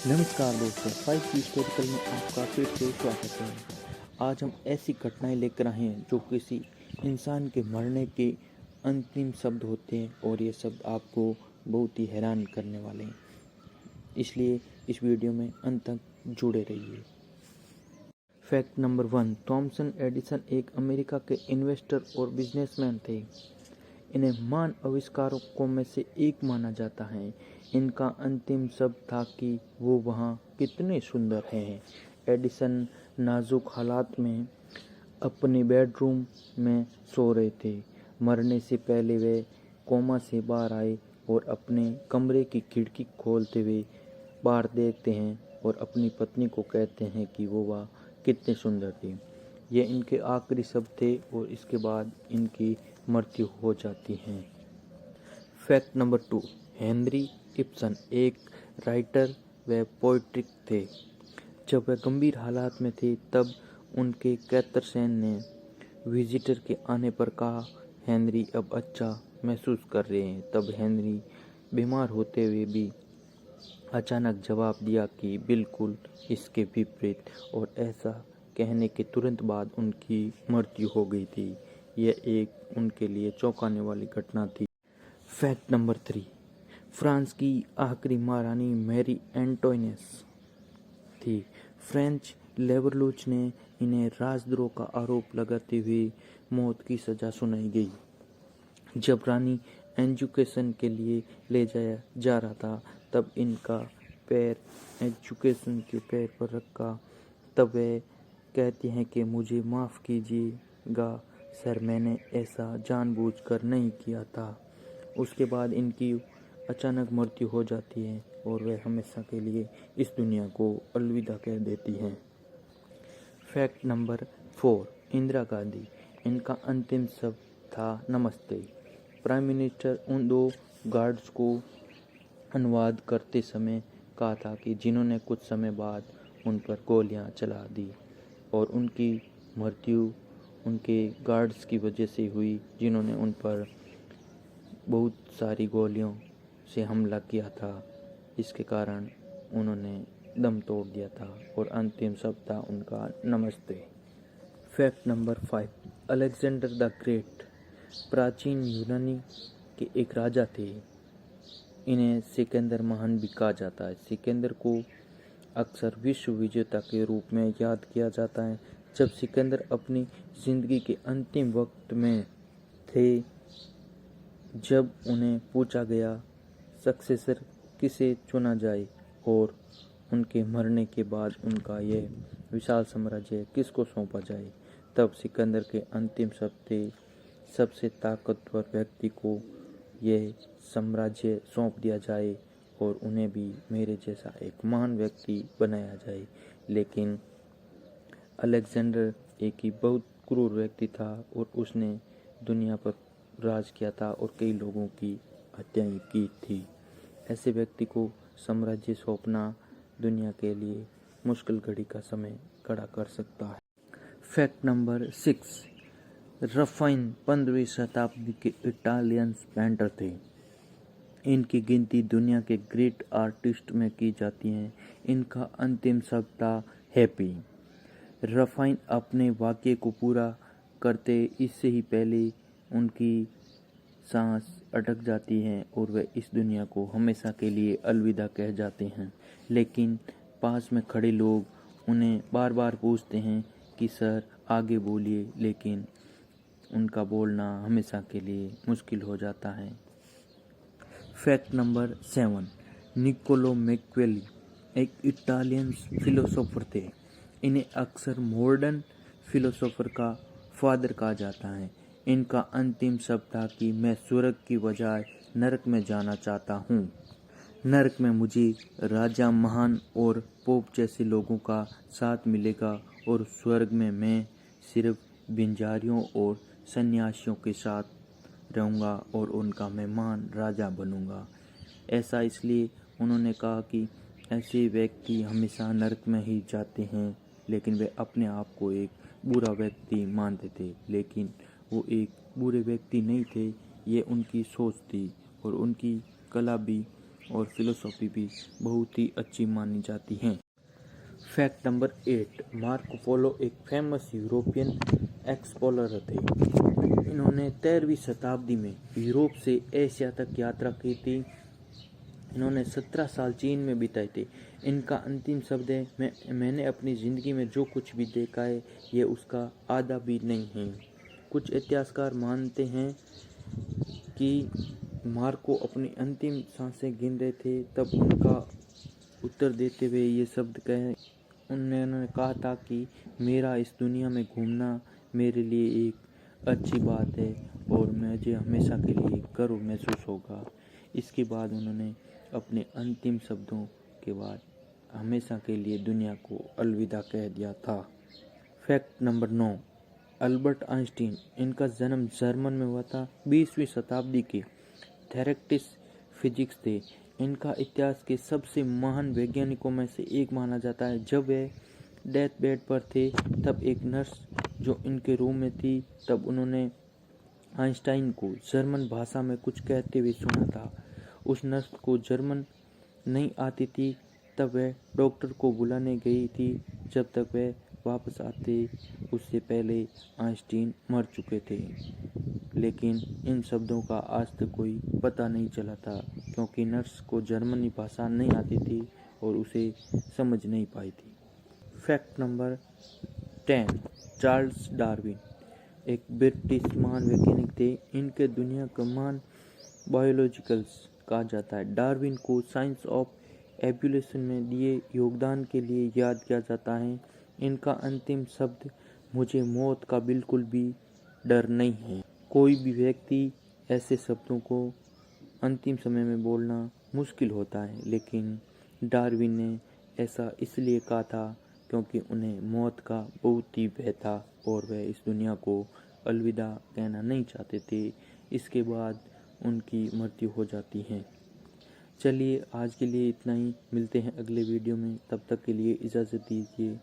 नमस्कार दोस्तों, 5 हिस्टोरिकल में आपका फिर से स्वागत है। आज हम ऐसी घटनाएं लेकर आए हैं जो किसी इंसान के मरने के अंतिम शब्द होते हैं और ये शब्द आपको बहुत ही हैरान करने वाले हैं। इसलिए इस वीडियो में अंत तक जुड़े रहिए। फैक्ट नंबर 1, थॉमसन एडिसन एक अमेरिका के इन्वेस्टर और बिजनेसमैन थे। इन्हें महान आविष्कारकों में से एक माना जाता है। इनका अंतिम शब्द था कि वो वहाँ कितने सुंदर हैं। एडिसन नाजुक हालात में अपने बेडरूम में सो रहे थे। मरने से पहले वे कोमा से बाहर आए और अपने कमरे की खिड़की खोलते हुए बाहर देखते हैं और अपनी पत्नी को कहते हैं कि वो वह कितने सुंदर थे। ये इनके आखिरी शब्द थे और इसके बाद इनकी मृत्यु हो जाती है। फैक्ट नंबर 2, हेनरी इब्सन एक राइटर व पोएट्रिक थे। जब वे गंभीर हालात में थे तब उनके कैथरसेन ने विजिटर के आने पर कहा, हेनरी अब अच्छा महसूस कर रहे हैं। तब हेनरी बीमार होते हुए भी अचानक जवाब दिया कि बिल्कुल इसके विपरीत, और ऐसा कहने के तुरंत बाद उनकी मृत्यु हो गई थी। यह एक उनके लिए चौंकाने वाली घटना थी। फैक्ट नंबर 3, फ्रांस की आखिरी महारानी मैरी एंटोइनेस थी। फ्रेंच लेवरलूच ने इन्हें राजद्रोह का आरोप लगाते हुए मौत की सजा सुनाई गई। जब रानी एजुकेशन के लिए ले जाया जा रहा था तब इनका पैर एजुकेशन के पैर पर रखा। तब वे कहती हैं कि मुझे माफ़ कीजिएगा सर, मैंने ऐसा जानबूझकर नहीं किया था। उसके बाद इनकी अचानक मृत्यु हो जाती है और वे हमेशा के लिए इस दुनिया को अलविदा कह देती हैं। Fact number 4, Indira Gandhi. इनका अंतिम शब्द था नमस्ते। प्राइम मिनिस्टर उन दो गार्ड्स को अनुवाद करते समय कहा था कि जिन्होंने कुछ समय बाद उन पर गोलियां चला दी, और उनकी मृत्यु उनके गार्ड्स की वजह से हुई जिन्होंने उन पर बहुत सारी गोलियों से हमला किया था। इसके कारण उन्होंने दम तोड़ दिया था और अंतिम शब्द था उनका नमस्ते। Fact number 5, Alexander the great प्राचीन यूनानी के एक राजा थे। इन्हें सिकंदर महान भी कहा जाता है। सिकंदर को अक्सर विश्व विजेता के रूप में याद किया जाता है। जब सिकंदर अपनी जिंदगी के अंतिम वक्त में थे, जब उन्हें पूछा गया सक्सेसर किसे चुना जाए और उनके मरने के बाद उनका यह विशाल साम्राज्य किसको सौंपा जाए, तब सिकंदर के अंतिम शब्द थे, सबसे ताकतवर व्यक्ति को यह साम्राज्य सौंप दिया जाए और उन्हें भी मेरे जैसा एक महान व्यक्ति बनाया जाए। लेकिन अलेक्जेंडर एक ही बहुत क्रूर व्यक्ति था और उसने दुनिया पर राज किया था और कई लोगों की हत्याएं की थी। ऐसे व्यक्ति को साम्राज्य सौंपना दुनिया के लिए मुश्किल घड़ी का समय खड़ा कर सकता है। फैक्ट नंबर 6, रफाइन 15वीं शताब्दी के इटालियन पेंटर थे। इनकी गिनती दुनिया के ग्रेट आर्टिस्ट में की जाती है। इनका अंतिम शब्द था हैप्पी। रफाइन अपने वाक्य को पूरा करते इससे ही पहले उनकी सांस अटक जाती है और वे इस दुनिया को हमेशा के लिए अलविदा कह जाते हैं। लेकिन पास में खड़े लोग उन्हें बार बार पूछते हैं कि सर आगे बोलिए, लेकिन उनका बोलना हमेशा के लिए मुश्किल हो जाता है। फैक्ट नंबर 7, निकोलो मैकियावेली एक इटालियन फिलोसोफर थे। इन्हें अक्सर मॉडर्न फिलोसोफर का फादर कहा जाता है। इनका अंतिम शब्द था कि मैं स्वर्ग की बजाय नरक में जाना चाहता हूँ। नरक में मुझे राजा, महान और पोप जैसे लोगों का साथ मिलेगा और स्वर्ग में मैं सिर्फ बिंजारियों और सन्यासियों के साथ रहूँगा और उनका मैं महान राजा बनूँगा। ऐसा इसलिए उन्होंने कहा कि ऐसे व्यक्ति हमेशा नरक में ही जाते हैं, लेकिन वे अपने आप को एक बुरा व्यक्ति मानते थे। लेकिन वो एक बुरे व्यक्ति नहीं थे, ये उनकी सोच थी और उनकी कला भी और फिलोसॉफी भी बहुत ही अच्छी मानी जाती हैं। फैक्ट नंबर 8, मार्को पोलो एक फेमस यूरोपियन एक्सप्लोरर थे। इन्होंने 13वीं शताब्दी में यूरोप से एशिया तक यात्रा की थी। इन्होंने 17 साल चीन में बिताए थे। इनका अंतिम शब्द है, मैंने अपनी ज़िंदगी में जो कुछ भी देखा है ये उसका आधा भी नहीं है। कुछ इतिहासकार मानते हैं कि मार्को अपनी अंतिम सांसें गिन रहे थे, तब उनका उत्तर देते हुए ये शब्द कहे। उन्होंने कहा था कि मेरा इस दुनिया में घूमना मेरे लिए एक अच्छी बात है और मुझे हमेशा के लिए गर्व महसूस होगा। इसके बाद उन्होंने अपने अंतिम शब्दों के बाद हमेशा के लिए दुनिया को अलविदा कह दिया था। Fact number 9, Albert Einstein. इनका जन्म जर्मन में हुआ था। 20वीं शताब्दी के थेरेटिक्स फिजिक्स थे। इनका इतिहास के सबसे महान वैज्ञानिकों में से एक माना जाता है। जब वे डेथ बेड पर थे तब एक नर्स जो इनके रूम में थी, तब उन्होंने आइंस्टाइन को जर्मन भाषा में कुछ कहते हुए सुना था। उस नर्स को जर्मन नहीं आती थी, तब वह डॉक्टर को बुलाने गई थी। जब तक वह वापस आते उससे पहले आइंस्टीन मर चुके थे। लेकिन इन शब्दों का आज तक कोई पता नहीं चला था, क्योंकि नर्स को जर्मनी भाषा नहीं आती थी और उसे समझ नहीं पाई थी। फैक्ट नंबर 10, चार्ल्स डार्विन एक ब्रिटिश महान वैज्ञानिक थे। इनके दुनिया का महान बायोलॉजिकल्स कहा जाता है। डार्विन को साइंस ऑफ एवोल्यूशन में दिए योगदान के लिए याद किया जाता है। इनका अंतिम शब्द, मुझे मौत का बिल्कुल भी डर नहीं है। कोई भी व्यक्ति ऐसे शब्दों को अंतिम समय में बोलना मुश्किल होता है, लेकिन डार्विन ने ऐसा इसलिए कहा था क्योंकि उन्हें मौत का बहुत ही भय था और वह इस दुनिया को अलविदा कहना नहीं चाहते थे। इसके बाद उनकी मृत्यु हो जाती है। चलिए आज के लिए इतना ही, मिलते हैं अगले वीडियो में, तब तक के लिए इजाज़त दीजिए।